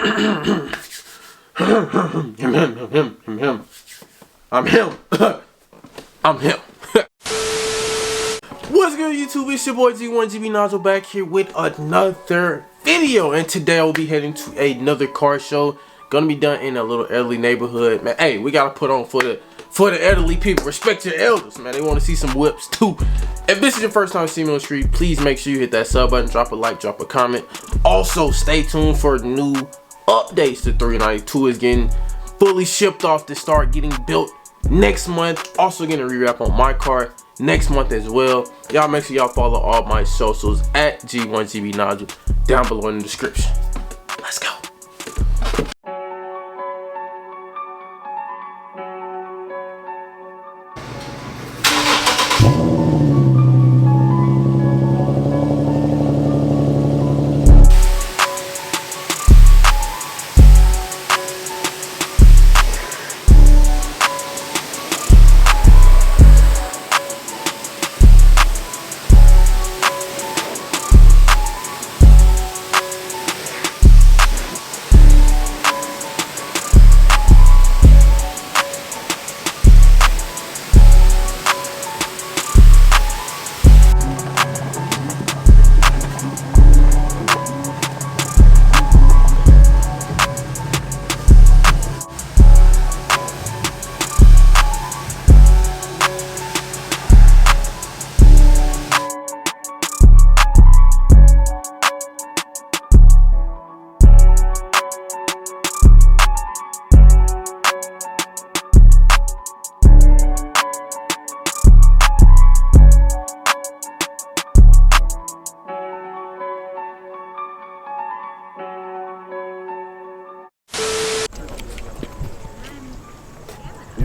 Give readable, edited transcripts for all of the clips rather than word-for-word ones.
I'm him. I'm him. What's good, YouTube? It's your boy G1GB Nigel back here with another video, and today I'll be heading to another car show. Gonna be done in a little elderly neighborhood, man. Hey, we gotta put on for the elderly people. Respect your elders, man. They want to see some whips too. If this is your first time seeing me on the street, please make sure you hit that sub button, drop a like, drop a comment. Also, stay tuned for new updates. The 392 is getting fully shipped off to start getting built next month. Also getting a rewrap on my car next month as well. Y'all make sure y'all follow all my socials at G1GB Nigel down below in the description. Let's go.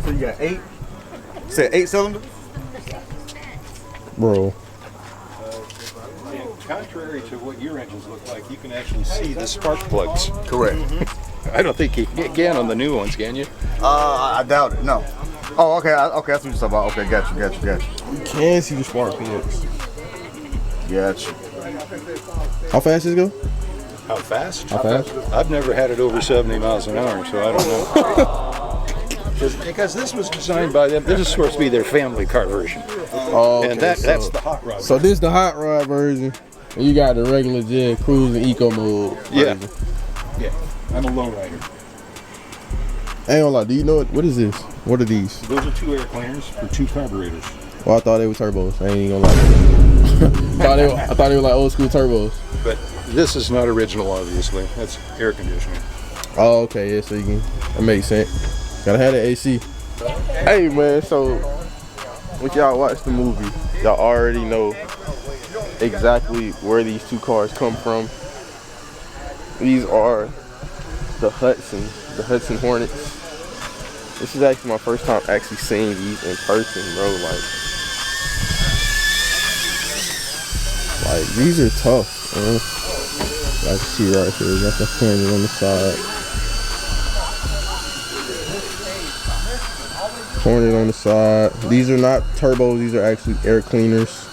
So you got 8? You said 8 cylinder? Bro. And contrary to what your engines look like, you can actually see the spark plugs. Correct. I don't think you can on the new ones, can you? I doubt it. No. Oh, okay. Okay, that's what you're talking about. Okay, got you. You can see the spark plugs. Got you. How fast does it go? How fast? How fast? I've never had it over 70 miles an hour, so I don't know. Because this was designed by them. This is supposed to be their family car version. Oh, okay. And that's the hot rod. So this is the hot rod version. And you got the regular jet cruise and eco mode version. Yeah. I'm a lowrider. I ain't gonna lie, do you know what is this? What are these? Those are 2 air cleaners for 2 carburetors. Well, I thought they were turbos. I ain't even gonna lie. I thought they were like old school turbos. But this is not original, obviously. That's air conditioning. Oh, okay, yeah, so you can, that makes sense. Gotta have the AC. Hey man, so when y'all watch the movie, y'all already know exactly where these 2 cars come from. These are the Hudson Hornets. This is actually my first time actually seeing these in person, bro. Like these are tough, man. I can see right here, got the hornet on the side. Hornet on the side. These are not turbos, these are actually air cleaners.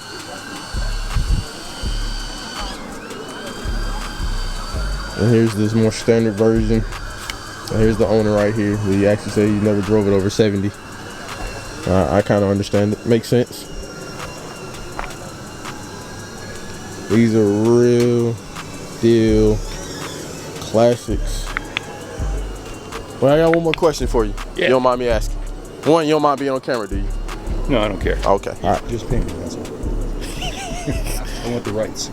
And here's this more standard version. And here's the owner right here. He actually said he never drove it over 70. I kind of understand it. Makes sense. These are real deal classics. Well, I got one more question for you. Yeah. You don't mind me asking? One, you don't mind being on camera, do you? No, I don't care. Okay. All right. Just pay me, that's all. I want the rights.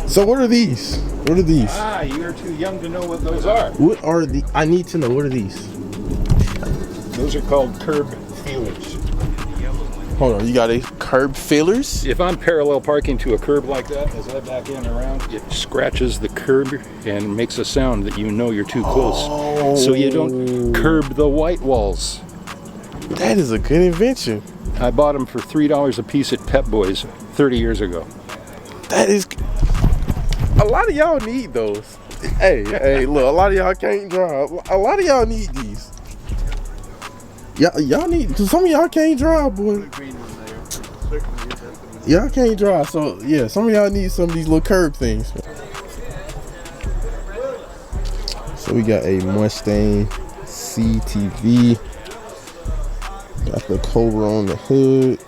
So what are these? What are these? Ah, you're too young to know what those are. What are the? I need to know. What are these? Those are called curb feelers. Hold on. You got a curb fillers? If I'm parallel parking to a curb like that, as I back in and around, it scratches the curb and makes a sound that you know you're too close. Oh. So you don't curb the white walls. That is a good invention. I bought them for $3 a piece at Pep Boys 30 years ago. That is. A lot of y'all need those. Hey, look, a lot of y'all can't drive. A lot of y'all need these. Y'all need, because some of y'all can't drive, boy. Y'all can't drive, so yeah, some of y'all need some of these little curb things. So So we got a Mustang CTV. Got the Cobra on the hood.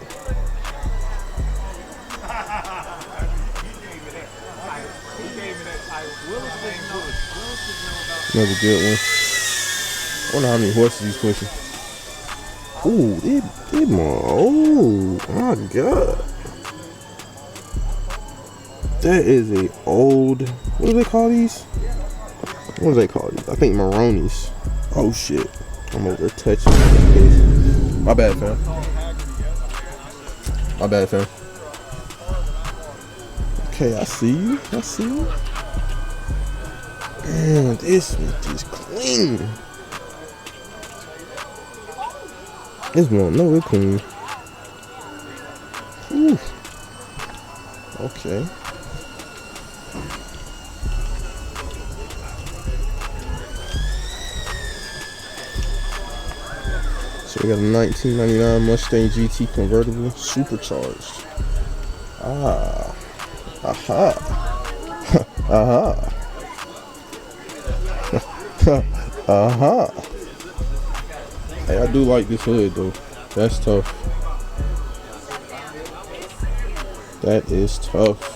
Another good one. I wonder how many horses he's pushing. Ooh, it more. Oh my god. That is a old, what do they call these? What do they call these? I think Maronis. Oh shit. I'm over there touching this. My bad, fam. My bad, fam. Okay, I see you. I see you. Man, this is just clean. This one, no, it's clean. Ooh. Okay. So we got a 1999 Mustang GT convertible, supercharged. Ah. Aha. Aha. Uh-huh. Hey, I do like this hood though. That's tough. That is tough.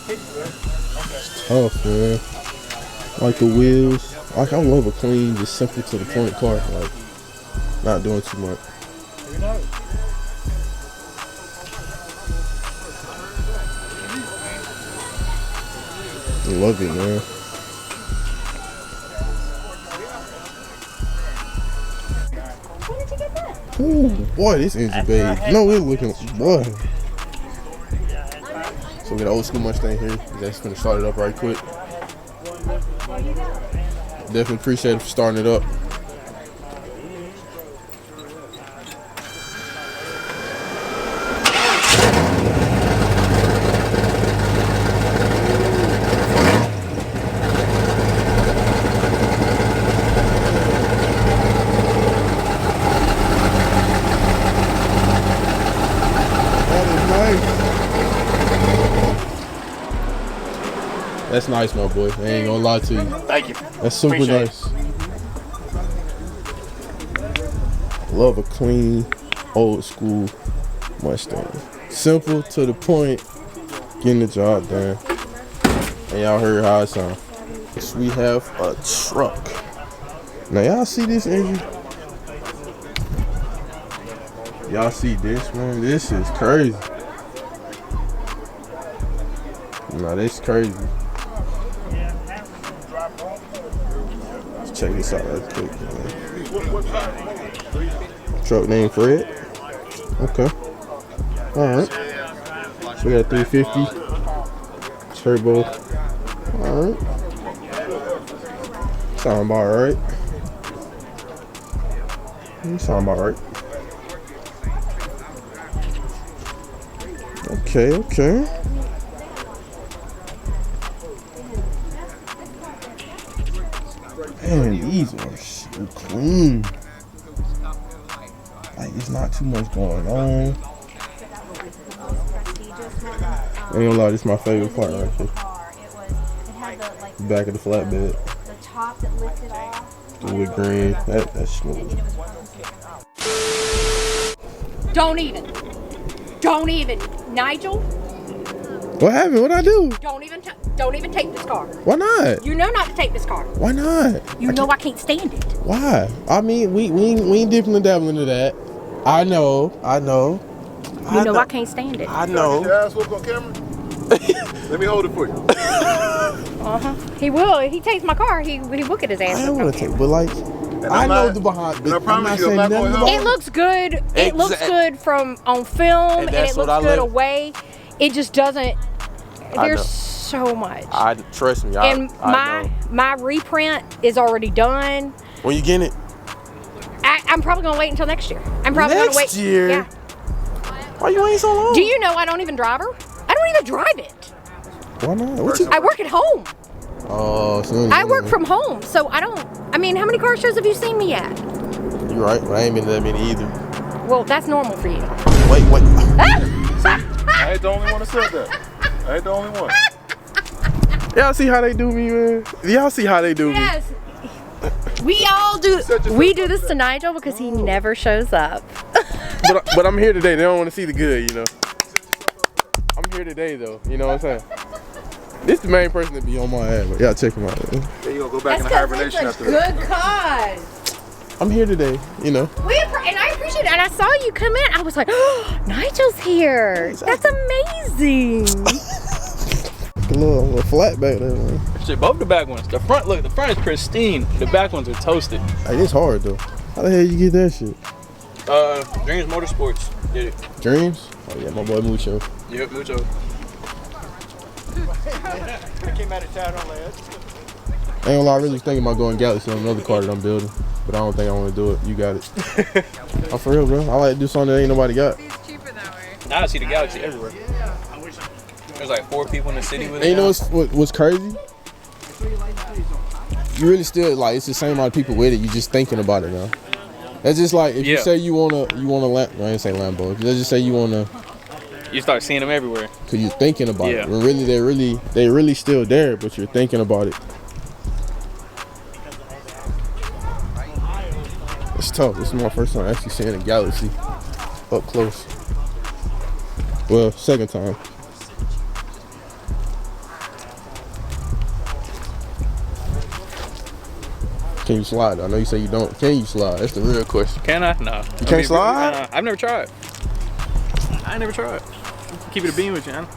It's tough, man. Like the wheels. Like I love a clean, just simple to the point car. Like not doing too much. Love it, man. Where did you get that? Ooh, boy, this engine babe. No, we're looking, boy. So we got an old school Mustang here. Just gonna start it up right quick. Definitely appreciate it for starting it up. That's nice, my boy. I ain't gonna lie to you. Thank you. That's super Appreciate nice. Love a clean, old school Mustang. Simple to the point, getting the job done. And y'all heard how it sounds. So we have a truck. Now y'all see this engine? Y'all see this, man? This is crazy. Nah, this is crazy. Check this out right quick, man. Truck name Fred. Okay. Alright. So we got a 350. Turbo. Alright. Sound about right. Sound about right. Okay. Man, these are so clean. Like, there's not too much going on. I ain't gonna lie, this is my favorite part right here. The back of the flatbed. The top that lifted off. The wood green. That's smooth. Don't even. Nigel, What happened? What'd I do? don't even take this car. Why not? You know not to take this car. Why not? You know I can't stand it. Why? I mean, we ain't dipping and dabbling into that. I know. You know I can't stand it. I know. Your ass whoop on camera? Let me hold it for you. He will. If he takes my car, he will get his ass. I don't want to take, but like, I know the behind. And I promise you, I'm not going home. It looks good. It looks good from on film, and that's it what looks I good live. away. It just doesn't. I There's know. so much. Trust me. And I know. my reprint is already done. When you get it? I'm probably gonna wait until next year. I'm probably gonna wait. Next year? Yeah. Why you waiting so long? Do you know I don't even drive her? I don't even drive it. Why not? What you? I work at home. Oh, so I work from home, so I don't. I mean, how many car shows have you seen me at? You're right, but I ain't been to that many either. Well, that's normal for you. Wait. I ain't the only one that said that. I ain't the only one. Y'all see how they do me, man? Y'all see how they do me? Yes. We all do. We do this to Nigel because he never shows up. But I'm here today. They don't want to see the good, you know. I'm here today, though. You know what I'm saying? This the main person that be on my ass. But y'all check him out. Man. There you go back into hibernation after that. Good cause. I'm here today, you know. And I appreciate it. And I saw you come in. I was like, oh, Nigel's here. That's amazing. A little flat back there, man. Shit, both the back ones. The front is pristine. The back ones are toasted. Hey, it's hard though. How the hell you get that shit? Dreams Motorsports did it. Dreams? Oh yeah, my boy Mucho. Yep, Mucho. I came out of town on that. Ain't gonna lie, I really was thinking about going Galaxy on another car that I'm building, but I don't think I want to do it. You got it. I'm for real, bro. I like to do something that ain't nobody got. It's cheaper that way. Now I see the Galaxy everywhere. There's like 4 people in the city with it. And you know what's crazy? You really still like it's the same amount of people with it. You just thinking about it now. That's just like if you say you wanna I ain't say Lambo. If you just say you wanna. You start seeing them everywhere. Cause you're thinking about it. When really they really still there, but you're thinking about it. It's tough. This is my first time actually seeing a Galaxy up close. Well, second time. Can you slide? I know you say you don't. Can you slide? That's the real question. Can I? No. You can't slide? I've never tried. I ain't never tried. Keep it a bean with you, man.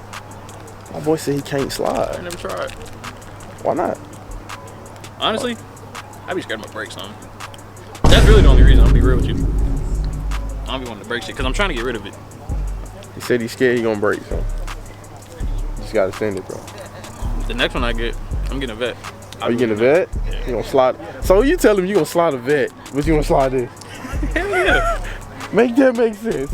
My boy said he can't slide. I never tried. Why not? Honestly, I'd be scared of my brakes on. That's really the only reason. I'm gonna be real with you. I don't be wanting to break shit because I'm trying to get rid of it. He said he's scared he gonna break, so you just gotta send it, bro. The next one I get, I'm getting a vet. Are you getting a vet? Yeah. You gonna slide? So you tell him you gonna slide a vet, but you gonna slide this? Hell yeah. Make that make sense.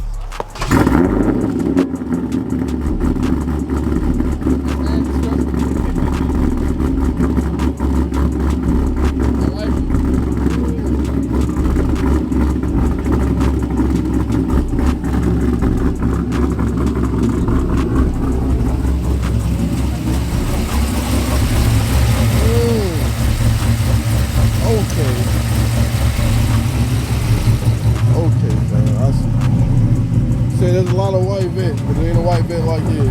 There's a lot of white vets, but there ain't a white vet like this.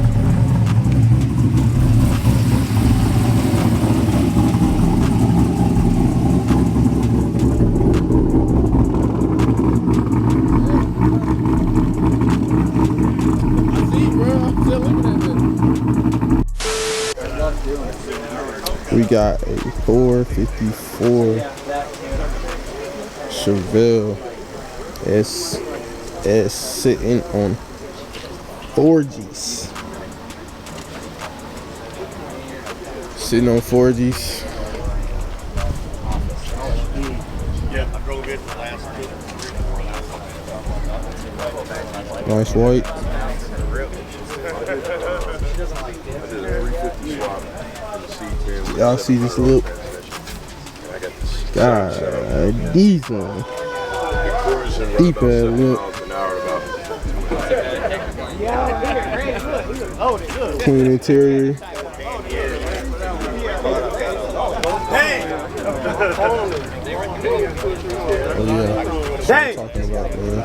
I see, bro. I'm still looking at this. We got a 454 Chevelle S sitting on 4Gs. Sitting on 4Gs. Yeah, I drove it the last Nice white. Y'all see this look? God, decent. Deep ass look. Clean interior. Oh yeah. That's what I'm talking about, man.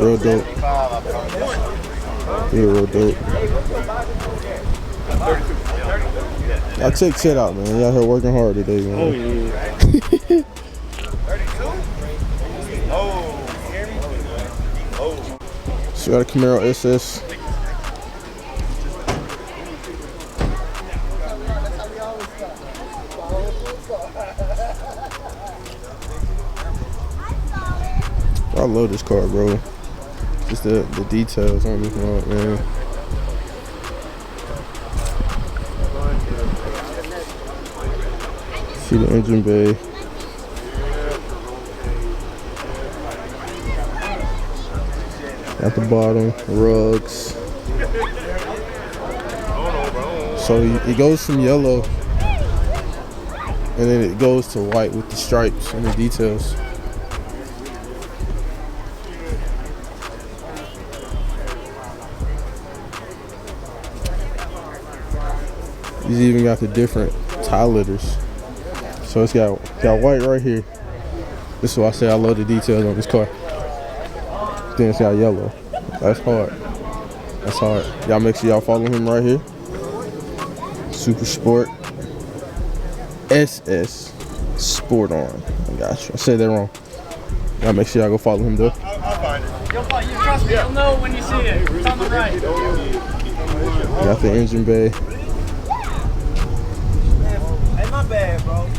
Real dope. Yeah, real dope. Y'all check shit out, man. Y'all here working hard today, man. Oh yeah. So got a Camaro SS. I love this car, bro. Just the details on this one, man. See the engine bay. At the bottom, rugs. So it goes from yellow and then it goes to white with the stripes and the details. He's even got the different tie litters. So it's got white right here. This is why I say I love the details on this car. Then it's got yellow. That's hard. That's hard. Y'all make sure y'all follow him right here. Super Sport SS Sport On. I got you. I said that wrong. Y'all make sure y'all go follow him though. I'll find it. You'll trust me. You'll know when you see it. It's on the right. Got the engine bay. Hey, my bad, bro.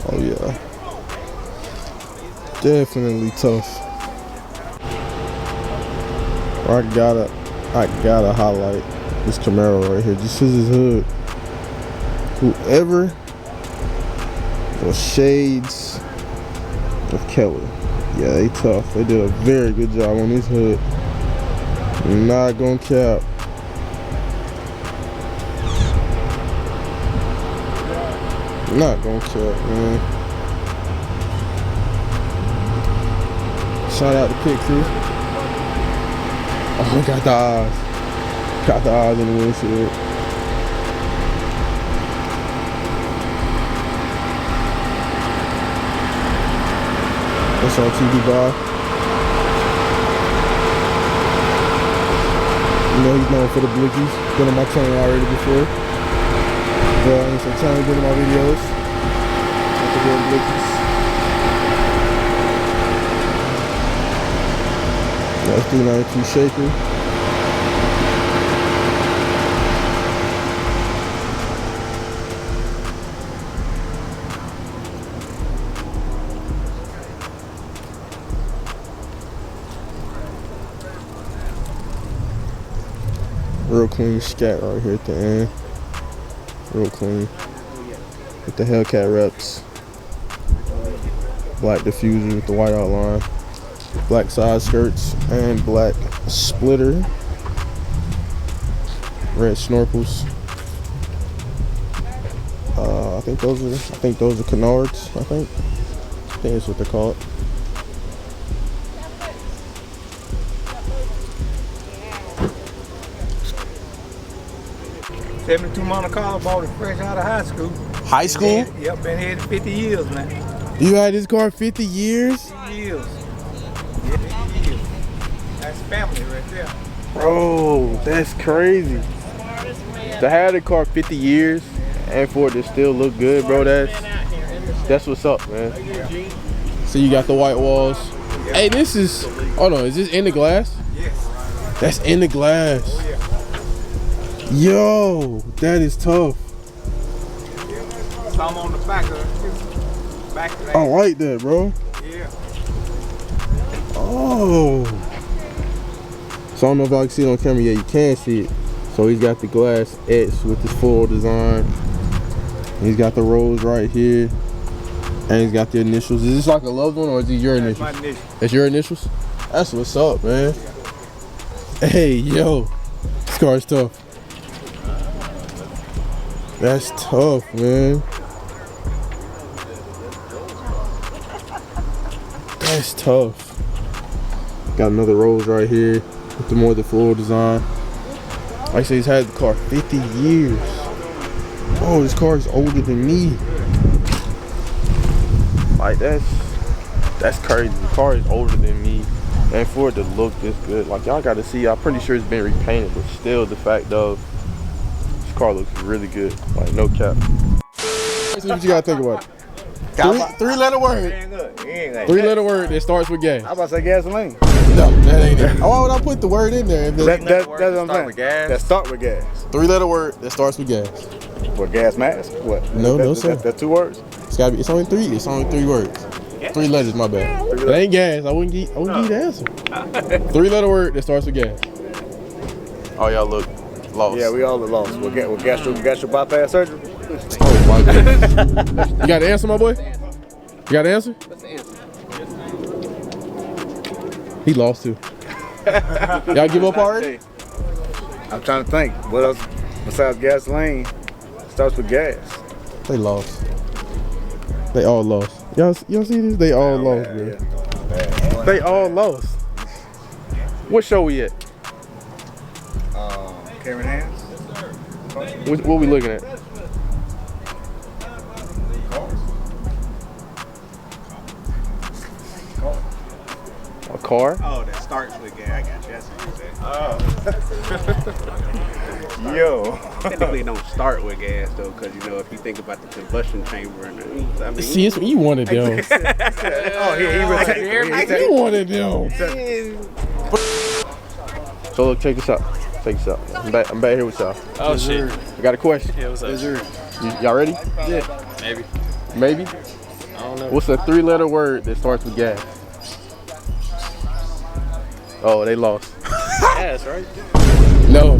Oh yeah. Definitely tough. I gotta highlight this Camaro right here. Just his hood. Whoever was shades of Kelly. Yeah, they tough. They did a very good job on this hood. Not gonna cap. Not gonna cap, man. Shout out to Pit Crew. Oh, got the eyes. Got the eyes in the windshield. That's on TV Bob. You know he's known for the blickies. Been on my channel already before. Well, he's been trying to get in my videos. Got the real blickies. That's 392 shaker. Real clean scat right here at the end. Real clean. With the Hellcat reps. Black diffuser with the white outline. Black side skirts and black splitter. Red snorkels. I think those are canards. I think that's what they're called. '72 Monte Carlo, bought it fresh out of high school. High school? Yep, been here 50 years now. You had this car 50 years? 50 years. Yeah, 50 years. That's family right there. Bro, that's crazy. To have the car 50 years and for it to still look good, bro, that's what's up, man. So you got the white walls. Hey, this is, hold on, is this in the glass? Yes. That's in the glass. Yo, that is tough. Some on the back of it. Back of that. I like that, bro. Yeah. Oh. So I don't know if I can see it on camera. Yeah, you can see it. So he's got the glass etched with this full design. He's got the rose right here. And he's got the initials. Is this like a loved one or is it your initials? My initials. That's your initials? That's what's up, man. Hey, yo. This car is tough. That's tough, man. That's tough. Got another rose right here with the more the floral design. Like I said, he's had the car 50 years. Oh, this car is older than me. Like that's crazy. The car is older than me. And for it to look this good, like y'all gotta see, I'm pretty sure it's been repainted, but still the fact of this car looks really good. Like no cap. See what you gotta think about it. Three-letter word. Three-letter word that starts with gas. I was about to say gasoline. No, that ain't it. Why would I put the word in there? That's what I'm saying. That start with gas. Three-letter word that starts with gas. What, gas mask? What? No, sir. That's 2 words? It's gotta be. It's only 3. It's only 3 words. 3 letters. My bad. It ain't gas. I wouldn't give you the answer. 3-letter word that starts with gas. Oh, y'all look lost. Yeah, we all are lost. With gastro bypass surgery. Oh my goodness. You got the answer, my boy? You got the answer? What's the answer? He lost too. Y'all give up already? I'm trying to think. What else besides gasoline starts with gas? They lost. They all lost. Y'all see this? They all lost, bro. They all lost. What show we at? Karen Hands. What we looking at? A car? Oh, that starts with gas. I got you. That's what you said. Yo. Technically, it don't start with gas though, because you know if you think about the combustion chamber and I mean, See, you wanted them. Oh, he You wanted them. So look, check this out. Check this out. I'm back here with y'all. Oh shit. I got a question. Yeah, what's up? Y'all ready? Yeah. Maybe. Maybe? I don't know. What's a 3-letter word that starts with gas? Oh, they lost. Gas, right? No.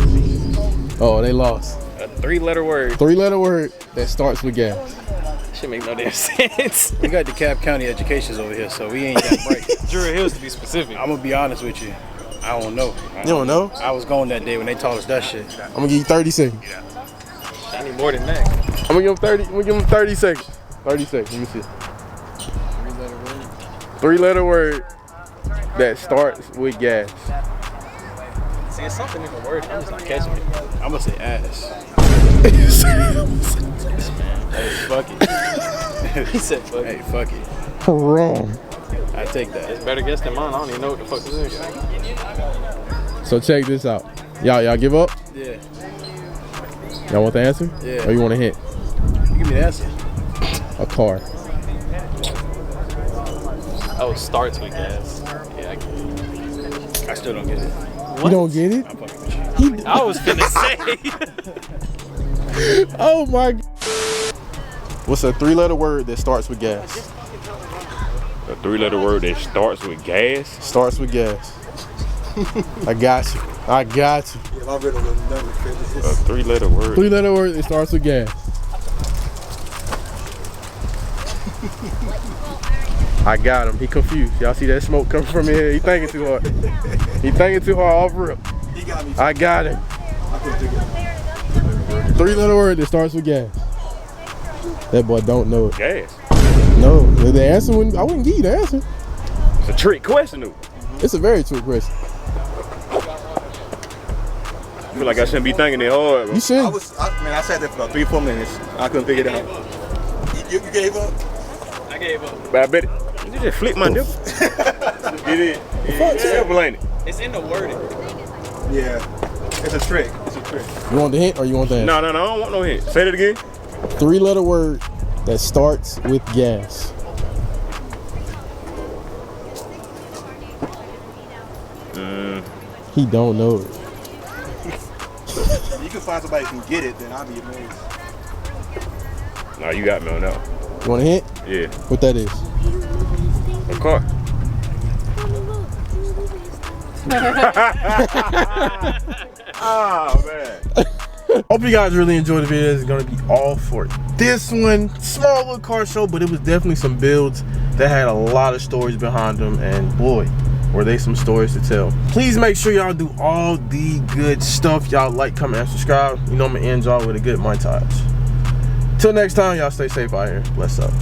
Oh, they lost. A 3-letter word. 3-letter word that starts with gas. Should make no damn sense. We got DeKalb County educations over here, so we ain't that bright. Druid Hills to be specific. I'm gonna be honest with you. I don't know. You don't know? I was gone that day when they taught us that shit. I'm gonna give you 30 seconds. I need more than that. I'm gonna give him 30. I'm gonna give him 30 seconds. 30 seconds. Let me see. 3-letter word. 3-letter word that starts with gas. See, it's something in the word. I'm just not catching it. I'm gonna say ass. Hey, fuck it. He said fuck Hey, it. fuck it. Wrong. I take that. It's better guess than mine. I don't even know what the fuck this is. So check this out. Y'all give up? Yeah. Y'all want the answer? Yeah. Or you want a hint? You give me the answer. A car. Oh, it starts with gas. Yeah, I get it. I still don't get it. You don't get it? I'm fucking with you. I was finna say. Oh my God. What's a 3-letter word that starts with gas? A 3-letter word that starts with gas? Starts with gas. I got you. I got you. A 3-letter word. 3-letter word that starts with gas. I got him. He confused. Y'all see that smoke coming from here? He thinking too hard. He thinking too hard off rip. I got him. 3-letter word that starts with gas. That boy don't know it. Gas. No, the answer wouldn't. I wouldn't give you the answer. It's a trick question, though. It's a very true question. I feel like I shouldn't be thinking it hard, bro. You should. I sat there for about 3-4 minutes. I couldn't figure it out. You gave up? I gave up. But I bet it. You just flick my nipple. Get it. It's simple, ain't it? It's in the wording. Yeah. It's a trick. It's a trick. You want the hint or you want the answer? No, I don't want no hint. Say that again. 3-letter word that starts with gas. He don't know it. If you can find somebody who can get it, then I'll be amazed. No, you got me on that one. You want a hint? Yeah. What that is? A car. Oh, man. Hope you guys really enjoyed the video. This is gonna be all for this one. Small little car show, but it was definitely some builds that had a lot of stories behind them, and boy, were they some stories to tell. Please make sure y'all do all the good stuff. Y'all like, comment, and subscribe. You know I'm gonna end y'all with a good montage. Till next time, y'all stay safe out here. Bless up.